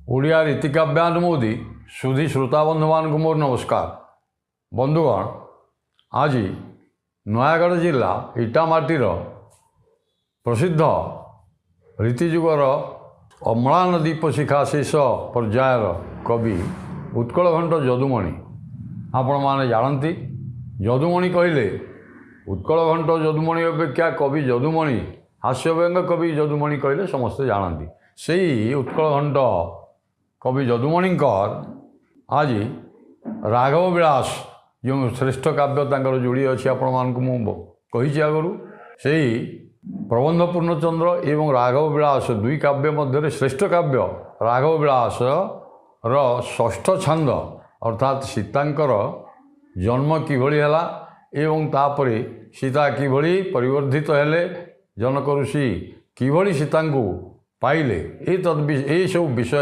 ଓଡ଼ିଆ ରୀତିକାବ୍ୟାनुମୋଦି ସୁଧୀ ଶ୍ରୋତାବନ୍ଧୁମାନଙ୍କୁ ମୋର ନମସ୍କାର। ବନ୍ଧୁଗଣ, ଆଜି ନୟାଗଡ଼ ଜିଲ୍ଲା ଇଟାମାଟିର ପ୍ରସିଦ୍ଧ ରୀତିଯୁଗର ଅମଳା ନଦୀ ପଶିଖା ଶେଷ ପର୍ଯ୍ୟାୟର କବି ଉତ୍କଳଘଣ୍ଟ ଯଦୁମଣି ଆପଣମାନେ ଜାଣନ୍ତି। ଯଦୁମଣି କହିଲେ ଉତ୍କଳଘଣ୍ଟ ଯଦୁମଣି ଅପେକ୍ଷା କବି ଯଦୁମଣି, ହାସ୍ୟବ୍ୟଙ୍ଗ କବି ଯଦୁମଣି କହିଲେ ସମସ୍ତେ ଜାଣନ୍ତି। ସେଇ ଉତ୍କଳଘଣ୍ଟ କବି ଯଦୁମଣିଙ୍କର ଆଜି ରାଘବ ବିଳାସ ଯେଉଁ ଶ୍ରେଷ୍ଠ କାବ୍ୟ ତାଙ୍କର ଯୋଡ଼ି ଅଛି ଆପଣମାନଙ୍କୁ ମୁଁ କହିଛି ଆଗରୁ। ସେଇ ପ୍ରବନ୍ଧ ପୂର୍ଣ୍ଣଚନ୍ଦ୍ର ଏବଂ ରାଘବ ବିଳାସ ଦୁଇ କାବ୍ୟ ମଧ୍ୟରେ ଶ୍ରେଷ୍ଠ କାବ୍ୟ ରାଘବ ବିଳାସର ଷଷ୍ଠ ଛାନ୍ଦ ଅର୍ଥାତ୍ ସୀତାଙ୍କର ଜନ୍ମ କିଭଳି ହେଲା ଏବଂ ତାପରେ ସୀତା କିଭଳି ପରିବର୍ଦ୍ଧିତ ହେଲେ, ଜନକ ଋଷି କିଭଳି ସୀତାଙ୍କୁ ପାଇଲେ, ଏହିସବୁ ବିଷୟ